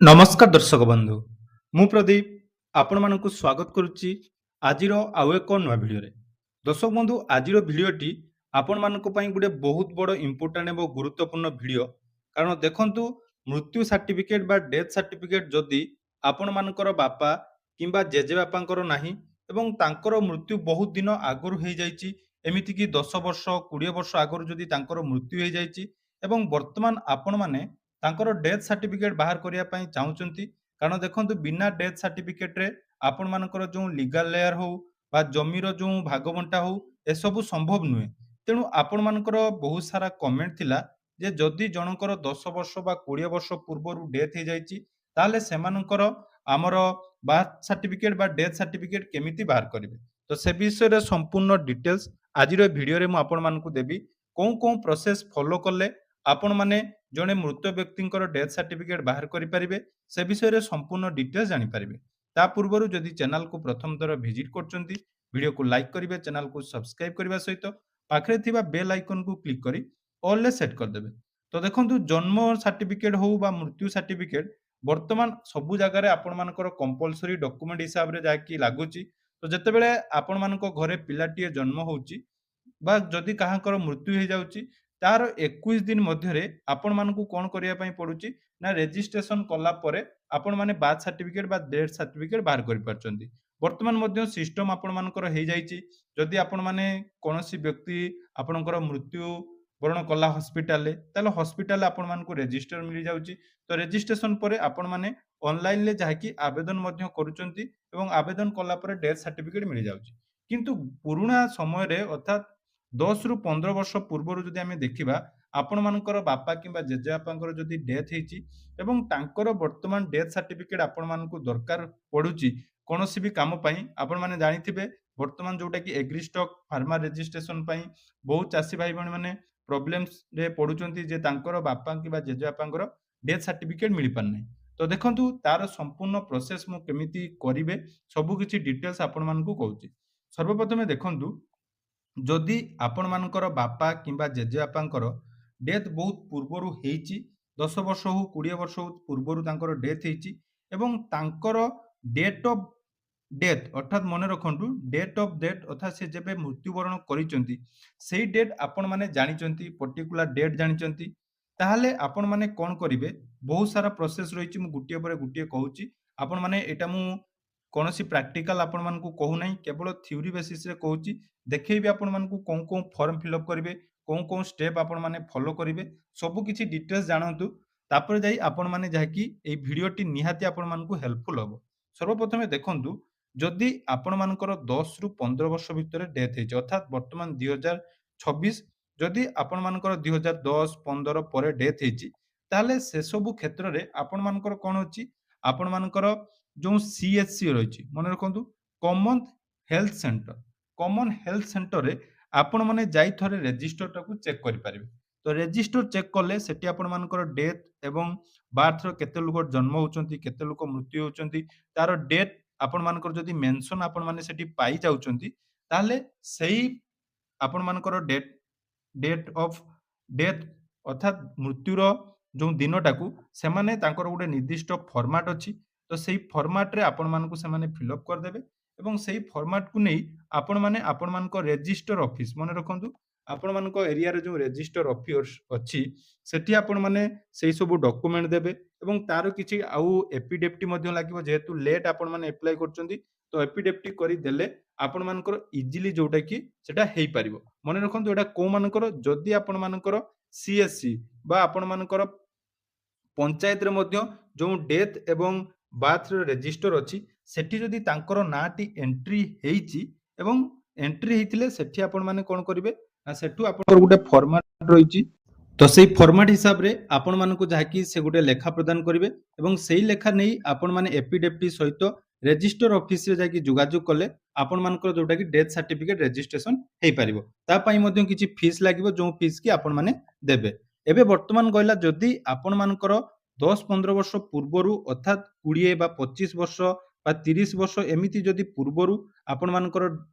ନମସ୍କାର ଦର୍ଶକ ବନ୍ଧୁ, ମୁଁ ପ୍ରଦୀପ ଆପଣମାନଙ୍କୁ ସ୍ୱାଗତ କରୁଛି ଆଜିର ଆଉ ଏକ ନୂଆ ଭିଡ଼ିଓରେ। ଦର୍ଶକ ବନ୍ଧୁ, ଆଜିର ଭିଡ଼ିଓଟି ଆପଣମାନଙ୍କ ପାଇଁ ଗୋଟେ ବହୁତ ବଡ଼ ଇମ୍ପୋର୍ଟାଣ୍ଟ ଏବଂ ଗୁରୁତ୍ୱପୂର୍ଣ୍ଣ ଭିଡ଼ିଓ। କାରଣ ଦେଖନ୍ତୁ, ମୃତ୍ୟୁ ସାର୍ଟିଫିକେଟ୍ ବା ଡେଥ୍ ସାର୍ଟିଫିକେଟ୍ ଯଦି ଆପଣମାନଙ୍କର ବାପା କିମ୍ବା ଜେଜେବାପାଙ୍କର ନାହିଁ ଏବଂ ତାଙ୍କର ମୃତ୍ୟୁ ବହୁତ ଦିନ ଆଗରୁ ହେଇଯାଇଛି, ଏମିତିକି 10 ବର୍ଷ 20 ବର୍ଷ ଆଗରୁ ଯଦି ତାଙ୍କର ମୃତ୍ୟୁ ହେଇଯାଇଛି ଏବଂ ବର୍ତ୍ତମାନ ଆପଣମାନେ ତାଙ୍କର ଡେଥ୍ ସାର୍ଟିଫିକେଟ୍ ବାହାର କରିବା ପାଇଁ ଚାହୁଁଛନ୍ତି। କାରଣ ଦେଖନ୍ତୁ, ବିନା ଡେଥ୍ ସାର୍ଟିଫିକେଟ୍‌ରେ ଆପଣମାନଙ୍କର ଯେଉଁ ଲିଗାଲ୍ ଲେୟାର ହଉ ବା ଜମିର ଯେଉଁ ଭାଗବଣ୍ଟା ହଉ, ଏସବୁ ସମ୍ଭବ ନୁହେଁ। ତେଣୁ ଆପଣମାନଙ୍କର ବହୁତ ସାରା କମେଣ୍ଟ ଥିଲା ଯେ ଯଦି ଜଣଙ୍କର 10 ବର୍ଷ ବା 20 ବର୍ଷ ପୂର୍ବରୁ ଡେଥ୍ ହେଇଯାଇଛି, ତାହେଲେ ସେମାନଙ୍କର ଆମର ବାର୍ଥ ସାର୍ଟିଫିକେଟ୍ ବା ଡେଥ୍ ସାର୍ଟିଫିକେଟ୍ କେମିତି ବାହାର କରିବେ? ତ ସେ ବିଷୟରେ ସମ୍ପୂର୍ଣ୍ଣ ଡିଟେଲ୍ସ ଆଜିର ଭିଡ଼ିଓରେ ମୁଁ ଆପଣମାନଙ୍କୁ ଦେବି। କୋଉ ପ୍ରୋସେସ୍ ଫଲୋ କଲେ ଆପଣମାନେ ଜଣେ ମୃତ ବ୍ୟକ୍ତିଙ୍କର ଡେଥ୍ ସାର୍ଟିଫିକେଟ୍ ବାହାର କରିପାରିବେ, ସେ ବିଷୟରେ ସମ୍ପୂର୍ଣ୍ଣ ଡିଟେଲ୍ସ ଜାଣିପାରିବେ। ତା ପୂର୍ବରୁ ଯଦି ଚ୍ୟାନେଲକୁ ପ୍ରଥମ ଥର ଭିଜିଟ୍ କରୁଛନ୍ତି, ଭିଡ଼ିଓକୁ ଲାଇକ୍ କରିବେ, ଚ୍ୟାନେଲକୁ ସବସ୍କ୍ରାଇବ୍ କରିବା ସହିତ ପାଖରେ ଥିବା ବେଲ୍ ଆଇକନକୁ କ୍ଲିକ୍ କରି ଅଲ୍‌ରେ ସେଟ୍ କରିଦେବେ। ତ ଦେଖନ୍ତୁ, ଜନ୍ମ ସାର୍ଟିଫିକେଟ୍ ହଉ ବା ମୃତ୍ୟୁ ସାର୍ଟିଫିକେଟ୍ ବର୍ତ୍ତମାନ ସବୁ ଜାଗାରେ ଆପଣମାନଙ୍କର କମ୍ପଲସରି ଡକ୍ୟୁମେଣ୍ଟ ହିସାବରେ ଯାହାକି ଲାଗୁଛି। ତ ଯେତେବେଳେ ଆପଣମାନଙ୍କ ଘରେ ପିଲାଟିଏ ଜନ୍ମ ହଉଛି ବା ଯଦି କାହାଙ୍କର ମୃତ୍ୟୁ ହେଇଯାଉଛି, ତାର 21 ଦିନ ମଧ୍ୟରେ ଆପଣମାନଙ୍କୁ କ'ଣ କରିବା ପାଇଁ ପଡୁଛି ନା ରେଜିଷ୍ଟ୍ରେସନ କଲା ପରେ ଆପଣମାନେ ବାର୍ଥ ସାର୍ଟିଫିକେଟ୍ ବା ଡେଥ୍ ସାର୍ଟିଫିକେଟ୍ ବାହାର କରିପାରୁଛନ୍ତି। ବର୍ତ୍ତମାନ ମଧ୍ୟ ସିଷ୍ଟମ ଆପଣମାନଙ୍କର ହେଇଯାଇଛି। ଯଦି ଆପଣମାନେ କୌଣସି ବ୍ୟକ୍ତି ଆପଣଙ୍କର ମୃତ୍ୟୁ ବରଣ କଲା ହସ୍ପିଟାଲରେ, ତାହେଲେ ହସ୍ପିଟାଲରେ ଆପଣମାନଙ୍କୁ ରେଜିଷ୍ଟର ମିଳିଯାଉଛି। ତ ରେଜିଷ୍ଟ୍ରେସନ ପରେ ଆପଣମାନେ ଅନଲାଇନରେ ଯାହାକି ଆବେଦନ ମଧ୍ୟ କରୁଛନ୍ତି ଏବଂ ଆବେଦନ କଲା ପରେ ଡେଥ୍ ସାର୍ଟିଫିକେଟ୍ ମିଳିଯାଉଛି। କିନ୍ତୁ ପୁରୁଣା ସମୟରେ ଅର୍ଥାତ୍ 10ରୁ 15 ବର୍ଷ ପୂର୍ବରୁ ଯଦି ଆମେ ଦେଖିବା, ଆପଣମାନଙ୍କର ବାପା କିମ୍ବା ଜେଜେବାପାଙ୍କର ଯଦି ଡେଥ୍ ହେଇଛି ଏବଂ ତାଙ୍କର ବର୍ତ୍ତମାନ ଡେଥ୍ ସାର୍ଟିଫିକେଟ୍ ଆପଣମାନଙ୍କୁ ଦରକାର ପଡୁଛି କୌଣସି ବି କାମ ପାଇଁ, ଆପଣମାନେ ଜାଣିଥିବେ ବର୍ତ୍ତମାନ ଯୋଉଟାକି ଏଗ୍ରିଷ୍ଟକ୍ ଫାର୍ମର ରେଜିଷ୍ଟ୍ରେସନ ପାଇଁ ବହୁତ ଚାଷୀ ଭାଇ ଭଉଣୀମାନେ ପ୍ରୋବ୍ଲେମ୍ସରେ ପଡୁଛନ୍ତି ଯେ ତାଙ୍କର ବାପା କିମ୍ବା ଜେଜେବାପାଙ୍କର ଡେଥ୍ ସାର୍ଟିଫିକେଟ୍ ମିଳିପାରୁନାହିଁ। ତ ଦେଖନ୍ତୁ, ତାର ସମ୍ପୂର୍ଣ୍ଣ ପ୍ରୋସେସ୍ ମୁଁ କେମିତି କରିବେ ସବୁ କିଛି ଡିଟେଲ୍ସ ଆପଣମାନଙ୍କୁ କହୁଛି। ସର୍ବପ୍ରଥମେ ଦେଖନ୍ତୁ, ଯଦି ଆପଣମାନଙ୍କର ବାପା କିମ୍ବା ଜେଜେବାପାଙ୍କର ଡେଥ୍ ବହୁତ ପୂର୍ବରୁ ହେଇଛି, 10 ବର୍ଷ ହଉ 20 ବର୍ଷ ହଉ ପୂର୍ବରୁ ତାଙ୍କର ଡେଥ୍ ହେଇଛି ଏବଂ ତାଙ୍କର ଡେଟ୍ ଅଫ୍ ଡେଥ୍ ଅର୍ଥାତ୍ ମନେ ରଖନ୍ତୁ, ଡେଟ୍ ଅଫ୍ ଡେଥ୍ ଅର୍ଥାତ୍ ସେ ଯେବେ ମୃତ୍ୟୁବରଣ କରିଛନ୍ତି ସେଇ ଡେଟ୍ ଆପଣମାନେ ଜାଣିଛନ୍ତି, ପର୍ଟିକୁଲାର ଡେଟ୍ ଜାଣିଛନ୍ତି, ତାହେଲେ ଆପଣମାନେ କ'ଣ କରିବେ? ବହୁତ ସାରା ପ୍ରୋସେସ୍ ରହିଛି, ମୁଁ ଗୋଟିଏ ପରେ ଗୋଟିଏ କହୁଛି। ଆପଣମାନେ ଏଇଟା ମୁଁ କୌଣସି ପ୍ରାକ୍ଟିକାଲ ଆପଣମାନଙ୍କୁ କହୁନାହିଁ, କେବଳ ଥିଓରି ବେସିସ୍‌ରେ କହୁଛି। ଦେଖେଇବି ଆପଣମାନଙ୍କୁ କୋଉ ଫର୍ମ ଫିଲ୍ଅପ୍ କରିବେ, କୋଉ ଷ୍ଟେପ୍ ଆପଣମାନେ ଫଲୋ କରିବେ, ସବୁ କିଛି ଡିଟେଲ୍ସ ଜାଣନ୍ତୁ। ତାପରେ ଯାଇ ଆପଣମାନେ ଯାହାକି ଏଇ ଭିଡ଼ିଓଟି ନିହାତି ଆପଣମାନଙ୍କୁ ହେଲ୍ପଫୁଲ୍ ହବ। ସର୍ବପ୍ରଥମେ ଦେଖନ୍ତୁ, ଯଦି ଆପଣମାନଙ୍କର 10ରୁ 15 ବର୍ଷ ଭିତରେ ଡେଥ୍ ହେଇଛି, ଅର୍ଥାତ୍ ବର୍ତ୍ତମାନ 2026, ଯଦି ଆପଣମାନଙ୍କର 2010-15 ପରେ ଡେଥ୍ ହେଇଛି, ତାହେଲେ ସେସବୁ କ୍ଷେତ୍ରରେ ଆପଣମାନଙ୍କର କ'ଣ ଅଛି? ଆପଣମାନଙ୍କର ଯେଉଁ CHC ରହିଛି, ମନେ ରଖନ୍ତୁ common health centre. Common health ସେଣ୍ଟରରେ ଆପଣମାନେ ଯାଇ ଥରେ ରେଜିଷ୍ଟରଟାକୁ ଚେକ୍ କରିପାରିବେ। ତ ରେଜିଷ୍ଟର ଚେକ୍ କଲେ ସେଠି ଆପଣମାନଙ୍କର ଡେଥ୍ ଏବଂ ବାର୍ଥର କେତେ ଲୋକ ଜନ୍ମ ହଉଛନ୍ତି, କେତେ ଲୋକ ମୃତ୍ୟୁ ହଉଛନ୍ତି, ତାର ଡେଟ୍ ଆପଣମାନଙ୍କର ଯଦି ମେନସନ୍ ଆପଣମାନେ ସେଠି ପାଇଯାଉଛନ୍ତି, ତାହେଲେ ସେଇ ଆପଣମାନଙ୍କର ଡେଟ୍ ଅଫ୍ ଡେଥ୍ ଅର୍ଥାତ୍ ମୃତ୍ୟୁର ଯେଉଁ ଦିନଟାକୁ ସେମାନେ ତାଙ୍କର ଗୋଟେ ନିର୍ଦ୍ଦିଷ୍ଟ ଫର୍ମାଟ୍ ଅଛି। ତ ସେଇ ଫର୍ମାଟ୍‌ରେ ଆପଣମାନଙ୍କୁ ସେମାନେ ଫିଲ୍ଅପ୍ କରିଦେବେ ଏବଂ ସେଇ ଫର୍ମାଟ୍‌କୁ ନେଇ ଆପଣମାନେ ଆପଣମାନଙ୍କ ରେଜିଷ୍ଟର ଅଫିସ୍, ମନେ ରଖନ୍ତୁ ଆପଣମାନଙ୍କ ଏରିଆରେ ଯେଉଁ ରେଜିଷ୍ଟର ଅଫିସ୍ ଅଛି, ସେଠି ଆପଣମାନେ ସେଇ ସବୁ ଡକ୍ୟୁମେଣ୍ଟ ଦେବେ ଏବଂ ତାର କିଛି ଆଉ ଏଫିଡେଭିଟ୍ ମଧ୍ୟ ଲାଗିବ। ଯେହେତୁ ଲେଟ୍ ଆପଣମାନେ ଆପ୍ଲାଏ କରୁଛନ୍ତି, ତ ଏଫିଡେଭିଟ୍ କରିଦେଲେ ଆପଣମାନଙ୍କର ଇଜିଲି ଯୋଉଟାକି ସେଟା ହେଇପାରିବ। ମନେ ରଖନ୍ତୁ, ଏଇଟା କୋଉମାନଙ୍କର? ଯଦି ଆପଣମାନଙ୍କର CSC ବା ଆପଣମାନଙ୍କର ପଞ୍ଚାୟତରେ ମଧ୍ୟ ଯେଉଁ ଡେଥ୍ ଏବଂ ବାର୍ଥର ରେଜିଷ୍ଟର ଅଛି, ସେଠି ଯଦି ତାଙ୍କର ନାଁଟି ଏଣ୍ଟ୍ରି ହେଇଛି ଏବଂ ଏଣ୍ଟ୍ରି ହେଇଥିଲେ ସେଠି ଆପଣମାନେ କ'ଣ କରିବେ ନା ସେଠୁ ଆପଣଙ୍କର ଗୋଟେ ଫର୍ମାଟ୍ ରହିଛି। ତ ସେଇ ଫର୍ମାଟ୍ ହିସାବରେ ଆପଣମାନଙ୍କୁ ଯାହାକି ସେ ଗୋଟେ ଲେଖା ପ୍ରଦାନ କରିବେ ଏବଂ ସେଇ ଲେଖା ନେଇ ଆପଣମାନେ ଏଫିଡେଭିଟ୍ ସହିତ ରେଜିଷ୍ଟର ଅଫିସରେ ଯାଇକି ଯୋଗାଯୋଗ କଲେ ଆପଣମାନଙ୍କର ଯୋଉଟାକି ଡେଥ୍ ସାର୍ଟିଫିକେଟ୍ ରେଜିଷ୍ଟ୍ରେସନ ହେଇପାରିବ। ତା ପାଇଁ ମଧ୍ୟ କିଛି ଫିସ୍ ଲାଗିବ, ଯେଉଁ ଫିସ୍ କି ଆପଣମାନେ ଦେବେ। ଏବେ ବର୍ତ୍ତମାନ କହିଲା, ଯଦି ଆପଣମାନଙ୍କର 10-15 ବର୍ଷ ପୂର୍ବରୁ ଅର୍ଥାତ୍ 20 ବା 25 ବର୍ଷ ବା 30 ବର୍ଷ ଏମିତି ଯଦି ପୂର୍ବରୁ ଆପଣମାନଙ୍କର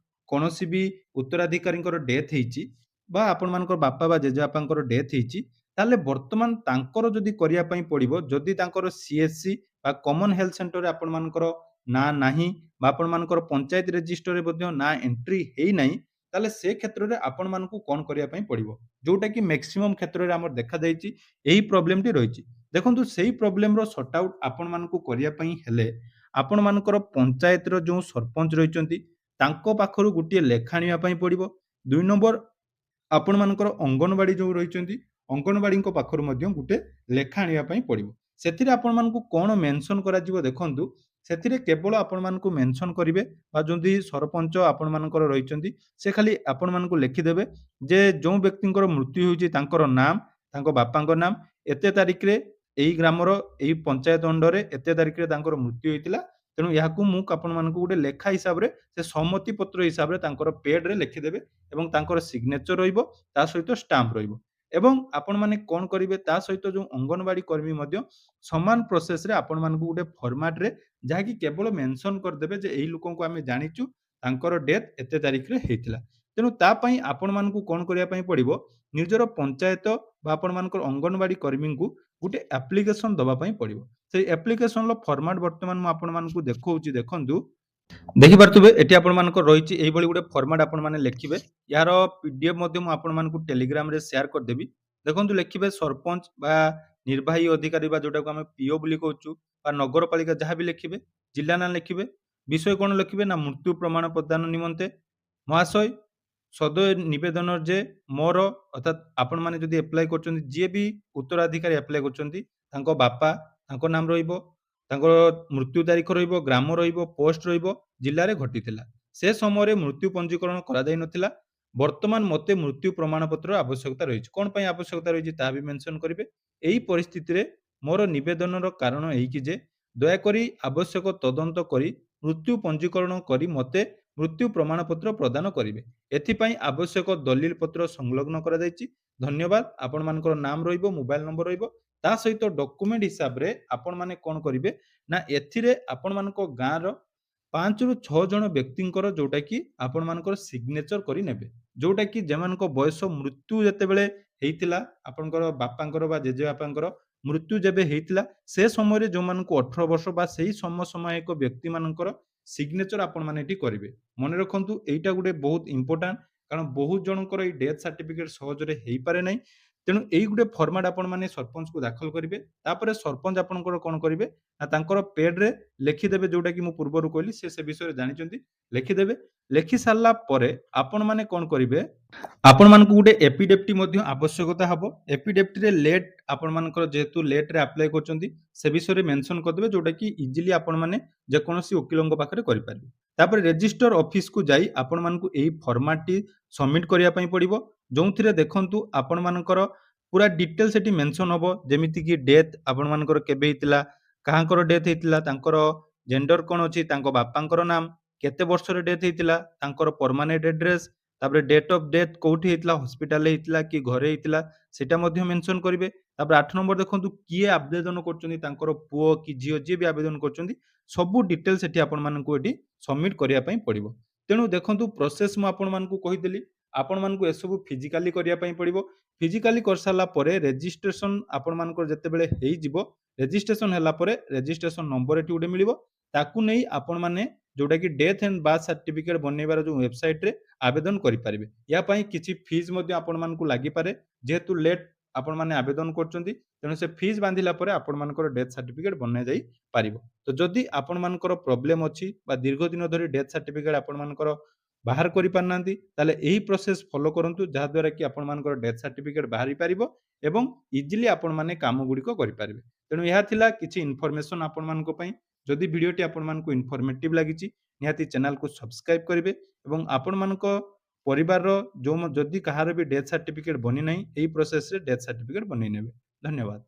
କୌଣସି ବି ଉତ୍ତରାଧିକାରୀଙ୍କର ଡେଥ୍ ହେଇଛି ବା ଆପଣମାନଙ୍କର ବାପା ବା ଜେଜେବାପାଙ୍କର ଡେଥ୍ ହେଇଛି, ତାହେଲେ ବର୍ତ୍ତମାନ ତାଙ୍କର ଯଦି କରିବା ପାଇଁ ପଡ଼ିବ, ଯଦି ତାଙ୍କର ସିଏସସି ବା କମନ୍ ହେଲ୍ଥ ସେଣ୍ଟରରେ ଆପଣମାନଙ୍କର ନାଁ ନାହିଁ ବା ଆପଣମାନଙ୍କର ପଞ୍ଚାୟତ ରେଜିଷ୍ଟରରେ ମଧ୍ୟ ନାଁ ଏଣ୍ଟ୍ରି ହେଇନାହିଁ, ତାହେଲେ ସେ କ୍ଷେତ୍ରରେ ଆପଣମାନଙ୍କୁ କ'ଣ କରିବା ପାଇଁ ପଡ଼ିବ? ଯୋଉଟାକି ମେକ୍ସିମମ୍ କ୍ଷେତ୍ରରେ ଆମର ଦେଖାଯାଇଛି ଏହି ପ୍ରୋବ୍ଲେମଟି ରହିଛି। ଦେଖନ୍ତୁ ସେଇ ପ୍ରୋବ୍ଲେମର ସର୍ଟ ଆଉଟ୍ ଆପଣମାନଙ୍କୁ କରିବା ପାଇଁ ହେଲେ ଆପଣମାନଙ୍କର ପଞ୍ଚାୟତର ଯେଉଁ ସରପଞ୍ଚ ରହିଛନ୍ତି ତାଙ୍କ ପାଖରୁ ଗୋଟିଏ ଲେଖା ଆଣିବା ପାଇଁ ପଡ଼ିବ। 2 ନମ୍ବର ଆପଣମାନଙ୍କର ଅଙ୍ଗନବାଡ଼ି ଯେଉଁ ରହିଛନ୍ତି ଅଙ୍ଗନବାଡ଼ିଙ୍କ ପାଖରୁ ମଧ୍ୟ ଗୋଟେ ଲେଖା ଆଣିବା ପାଇଁ ପଡ଼ିବ। ସେଥିରେ ଆପଣମାନଙ୍କୁ କ'ଣ ମେନସନ୍ କରାଯିବ ଦେଖନ୍ତୁ, ସେଥିରେ କେବଳ ଆପଣମାନଙ୍କୁ ମେନସନ୍ କରିବେ ବା ଯଦି ସରପଞ୍ଚ ଆପଣମାନଙ୍କର ରହିଛନ୍ତି ସେ ଖାଲି ଆପଣମାନଙ୍କୁ ଲେଖିଦେବେ ଯେ ଯେଉଁ ବ୍ୟକ୍ତିଙ୍କର ମୃତ୍ୟୁ ହେଉଛି ତାଙ୍କର ନାମ, ତାଙ୍କ ବାପାଙ୍କ ନାମ, ଏତେ ତାରିଖରେ ଏଇ ଗ୍ରାମର ଏଇ ପଞ୍ଚାୟତ ଅଣ୍ଡରରେ ଏତେ ତାରିଖରେ ତାଙ୍କର ମୃତ୍ୟୁ ହେଇଥିଲା। ତେଣୁ ଏହାକୁ ମୁଁ ଆପଣମାନଙ୍କୁ ଗୋଟେ ଲେଖା ହିସାବରେ ସେ ସମ୍ମତି ପତ୍ର ହିସାବରେ ତାଙ୍କର ପେଡ୍‌ରେ ଲେଖିଦେବେ ଏବଂ ତାଙ୍କର ସିଗ୍ନେଚର ରହିବ, ତା ସହିତ ଷ୍ଟାମ୍ପ ରହିବ। ଏବଂ ଆପଣମାନେ କ'ଣ କରିବେ ତା ସହିତ ଯେଉଁ ଅଙ୍ଗନବାଡ଼ି କର୍ମୀ ମଧ୍ୟ ସମାନ ପ୍ରୋସେସରେ ଆପଣମାନଙ୍କୁ ଗୋଟେ ଫର୍ମାଟରେ ଯାହାକି କେବଳ ମେନସନ୍ କରିଦେବେ ଯେ ଏଇ ଲୋକଙ୍କୁ ଆମେ ଜାଣିଛୁ ତାଙ୍କର ଡେଥ୍ ଏତେ ତାରିଖରେ ହେଇଥିଲା। ତେଣୁ ତା ପାଇଁ ଆପଣମାନଙ୍କୁ କ'ଣ କରିବା ପାଇଁ ପଡ଼ିବ, ନିଜର ପଞ୍ଚାୟତ ବା ଆପଣମାନଙ୍କର ଅଙ୍ଗନବାଡ଼ି କର୍ମୀଙ୍କୁ ଗୋଟେ ଆପ୍ଲିକେସନ୍ ଦେବା ପାଇଁ ପଡ଼ିବ। ସେଇ ଆପ୍ଲିକେସନ୍‌ର ଫର୍ମାଟ୍ ବର୍ତ୍ତମାନ ମୁଁ ଆପଣମାନଙ୍କୁ ଦେଖଉଛି ଦେଖନ୍ତୁ। ଦେଖିପାରୁଥିବେ ଏଠି ଆପଣମାନଙ୍କର ରହିଛି ଏଇଭଳି ଗୋଟେ ଫର୍ମାଟ୍ ଆପଣମାନେ ଲେଖିବେ। ଏହାର ପିଡିଏଫ୍ ମଧ୍ୟ ମୁଁ ଆପଣମାନଙ୍କୁ ଟେଲିଗ୍ରାମରେ ସେୟାର କରିଦେବି। ଦେଖନ୍ତୁ ଲେଖିବେ ସରପଞ୍ଚ ବା ନିର୍ବାହୀ ଅଧିକାରୀ ବା ଯୋଉଟାକୁ ଆମେ ପିଓ ବୋଲି କହୁଛୁ ବା ନଗରପାଳିକା ଯାହା ବି ଲେଖିବେ, ଜିଲ୍ଲା ନାଁ ଲେଖିବେ, ବିଷୟ କ'ଣ ଲେଖିବେ ନା ମୃତ୍ୟୁ ପ୍ରମାଣ ପ୍ରଦାନ ନିମନ୍ତେ ମହାଶୟ ସଦୟ ନିବେଦନ ଯେ ମୋର ଅର୍ଥାତ୍ ଆପଣମାନେ ଯଦି ଆପ୍ଲାଏ କରୁଛନ୍ତି ଯିଏ ବି ଉତ୍ତରାଧିକାରୀ ଆପ୍ଲାଏ କରୁଛନ୍ତି ତାଙ୍କ ବାପା, ତାଙ୍କ ନାମ ରହିବ, ତାଙ୍କର ମୃତ୍ୟୁ ତାରିଖ ରହିବ, ଗ୍ରାମ ରହିବ, ପୋଷ୍ଟ ରହିବ, ଜିଲ୍ଲାରେ ଘଟିଥିଲା। ସେ ସମୟରେ ମୃତ୍ୟୁ ପଞ୍ଜୀକରଣ କରାଯାଇନଥିଲା। ବର୍ତ୍ତମାନ ମୋତେ ମୃତ୍ୟୁ ପ୍ରମାଣପତ୍ରର ଆବଶ୍ୟକତା ରହିଛି। କ'ଣ ପାଇଁ ଆବଶ୍ୟକତା ରହିଛି ତାହା ବି ମେନସନ୍ କରିବେ। ଏହି ପରିସ୍ଥିତିରେ ମୋର ନିବେଦନର କାରଣ ଏହିକି ଯେ ଦୟାକରି ଆବଶ୍ୟକ ତଦନ୍ତ କରି ମୃତ୍ୟୁ ପଞ୍ଜୀକରଣ କରି ମୋତେ ମୃତ୍ୟୁ ପ୍ରମାଣପତ୍ର ପ୍ରଦାନ କରିବେ। ଏଥିପାଇଁ ଆବଶ୍ୟକ ଦଲିଲ ପତ୍ର ସଂଲଗ୍ନ କରାଯାଇଛି। ଧନ୍ୟବାଦ। ଆପଣମାନଙ୍କର ନାମ ରହିବ, ମୋବାଇଲ ନମ୍ବର ରହିବ। ତା ସହିତ ଡକୁମେଣ୍ଟ ହିସାବରେ ଆପଣମାନେ କ'ଣ କରିବେ ନା ଏଥିରେ ଆପଣମାନଙ୍କ ଗାଁର 5 ରୁ 6 ଜଣ ବ୍ୟକ୍ତିଙ୍କର ଯୋଉଟାକି ଆପଣମାନଙ୍କର ସିଗ୍ନେଚର କରି ନେବେ। ଯୋଉଟାକି ଯେମାନଙ୍କ ବୟସ ମୃତ୍ୟୁ ଯେତେବେଳେ ହେଇଥିଲା ଆପଣଙ୍କର ବାପାଙ୍କର ବା ଜେଜେବାପାଙ୍କର ମୃତ୍ୟୁ ଯେବେ ହେଇଥିଲା ସେ ସମୟରେ ଯୋଉମାନଙ୍କୁ 18 ବର୍ଷ ବା ସେହି ସମସାମୟିକ ବ୍ୟକ୍ତିମାନଙ୍କର ସିଗ୍ନେଚର ଆପଣମାନେ ଏଠି କରିବେ। ମନେ ରଖନ୍ତୁ ଏଇଟା ଗୋଟେ ବହୁତ ଇମ୍ପୋର୍ଟାଣ୍ଟ, କାରଣ ବହୁତ ଜଣଙ୍କର ଏଇ ଡେଥ୍ ସାର୍ଟିଫିକେଟ ସହଜରେ ହେଇପାରେ ନାହିଁ। ତେଣୁ ଏଇ ଗୋଟେ ଫର୍ମାଟ୍ ଆପଣମାନେ ସରପଞ୍ଚକୁ ଦାଖଲ କରିବେ। ତାପରେ ସରପଞ୍ଚ ଆପଣଙ୍କର କ'ଣ କରିବେ ନା ତାଙ୍କର ପେଡ୍‌ରେ ଲେଖିଦେବେ ଯୋଉଟାକି ମୁଁ ପୂର୍ବରୁ କହିଲି ସେ ବିଷୟରେ ଜାଣିଛନ୍ତି ଲେଖିଦେବେ। ଲେଖି ସାରିଲା ପରେ ଆପଣମାନେ କ'ଣ କରିବେ, ଆପଣମାନଙ୍କୁ ଗୋଟେ ଏଫିଡେଭିଟ୍ ମଧ୍ୟ ଆବଶ୍ୟକତା ହବ। ଏଫିଡେଭିଟ୍‌ରେ ଲେଟ୍ ଆପଣମାନଙ୍କର ଯେହେତୁ ଲେଟ୍‌ରେ ଆପ୍ଲାଏ କରୁଛନ୍ତି ସେ ବିଷୟରେ ମେନସନ୍ କରିଦେବେ ଯୋଉଟାକି ଇଜିଲି ଆପଣମାନେ ଯେକୌଣସି ଓକିଲଙ୍କ ପାଖରେ କରିପାରିବେ। ତାପରେ ରେଜିଷ୍ଟର ଅଫିସକୁ ଯାଇ ଆପଣମାନଙ୍କୁ ଏହି ଫର୍ମାଟଟି ସବମିଟ୍ କରିବା ପାଇଁ ପଡ଼ିବ। ଯୋଉଥିରେ ଦେଖନ୍ତୁ ଆପଣମାନଙ୍କର ପୁରା ଡିଟେଲ ସେଠି ମେନସନ୍ ହବ ଯେମିତିକି ଡେଥ୍ ଆପଣମାନଙ୍କର କେବେ ହେଇଥିଲା, କାହାଙ୍କର ଡେଥ୍ ହେଇଥିଲା, ତାଙ୍କର ଜେଣ୍ଡର କ'ଣ ଅଛି, ତାଙ୍କ ବାପାଙ୍କର ନାମ, କେତେ ବର୍ଷରେ ଡେଥ୍ ହେଇଥିଲା, ତାଙ୍କର ପର୍ମାନେଣ୍ଟ ଆଡ୍ରେସ୍, ତାପରେ ଡେଟ୍ ଅଫ୍ ଡେଥ୍ କୋଉଠି ହେଇଥିଲା, ହସ୍ପିଟାଲରେ ହେଇଥିଲା କି ଘରେ ହେଇଥିଲା ସେଟା ମଧ୍ୟ ମେନସନ୍ କରିବେ। ତାପରେ 8 ନମ୍ବର ଦେଖନ୍ତୁ କିଏ ଆବେଦନ କରୁଛନ୍ତି, ତାଙ୍କର ପୁଅ କି ଝିଅ ଯିଏ ବି ଆବେଦନ କରୁଛନ୍ତି ସବୁ ଡିଟେଲ ସେଠି ଆପଣମାନଙ୍କୁ ଏଠି ସବମିଟ୍ କରିବା ପାଇଁ ପଡ଼ିବ। ତେଣୁ ଦେଖନ୍ତୁ ପ୍ରୋସେସ ମୁଁ ଆପଣମାନଙ୍କୁ କହିଦେଲି। ଆପଣମାନଙ୍କୁ ଏସବୁ ଫିଜିକାଲି କରିବା ପାଇଁ ପଡ଼ିବ। ଫିଜିକାଲି କରିସାରିଲା ପରେ ରେଜିଷ୍ଟ୍ରେସନ ଆପଣମାନଙ୍କର ଯେତେବେଳେ ହେଇଯିବ, ରେଜିଷ୍ଟ୍ରେସନ ହେଲା ପରେ ରେଜିଷ୍ଟ୍ରେସନ ନମ୍ବର ଏଠି ଗୋଟେ ମିଳିବ। ତାକୁ ନେଇ ଆପଣମାନେ ଯୋଉଟାକି ଡେଥ୍ ଆଣ୍ଡ ବାର୍ଥ ସାର୍ଟିଫିକେଟ ବନେଇବାର ଯୋଉ ୱେବସାଇଟରେ ଆବେଦନ କରିପାରିବେ। ଏହା ପାଇଁ କିଛି ଫିସ୍ ମଧ୍ୟ ଆପଣମାନଙ୍କୁ ଲାଗିପାରେ। ଯେହେତୁ ଲେଟ୍ ଆପଣମାନେ ଆବେଦନ କରୁଛନ୍ତି ତେଣୁ ସେ ଫିସ୍ ବାନ୍ଧିଲା ପରେ ଆପଣମାନଙ୍କର ଡେଥ୍ ସାର୍ଟିଫିକେଟ ବନାଯାଇ ପାରିବ। ତ ଯଦି ଆପଣମାନଙ୍କର ପ୍ରୋବ୍ଲେମ୍ ଅଛି ବା ଦୀର୍ଘ ଦିନ ଧରି ଡେଥ୍ ସାର୍ଟିଫିକେଟ ଆପଣମାନଙ୍କର ବାହାର କରିପାରୁନାହାନ୍ତି ତାହେଲେ ଏହି ପ୍ରୋସେସ ଫଲୋ କରନ୍ତୁ ଯାହାଦ୍ୱାରା କି ଆପଣମାନଙ୍କର ଡେଥ୍ ସାର୍ଟିଫିକେଟ ବାହାରି ପାରିବ ଏବଂ ଇଜିଲି ଆପଣମାନେ କାମ ଗୁଡ଼ିକ କରିପାରିବେ। ତେଣୁ ଏହା ଥିଲା କିଛି ଇନଫର୍ମେସନ୍ ଆପଣମାନଙ୍କ ପାଇଁ। ଯଦି ଭିଡ଼ିଓଟି ଆପଣମାନଙ୍କୁ ଇନଫର୍ମେଟିଭ୍ ଲାଗିଛି ନିହାତି ଚ୍ୟାନେଲକୁ ସବସ୍କ୍ରାଇବ୍ କରିବେ ଏବଂ ଆପଣମାନଙ୍କ ପରିବାରର ଯଦି କାହାର ବି ଡେଥ୍ ସାର୍ଟିଫିକେଟ ବନିନାହିଁ ଏହି ପ୍ରୋସେସରେ ଡେଥ୍ ସାର୍ଟିଫିକେଟ ବନେଇ ନେବେ। ଧନ୍ୟବାଦ।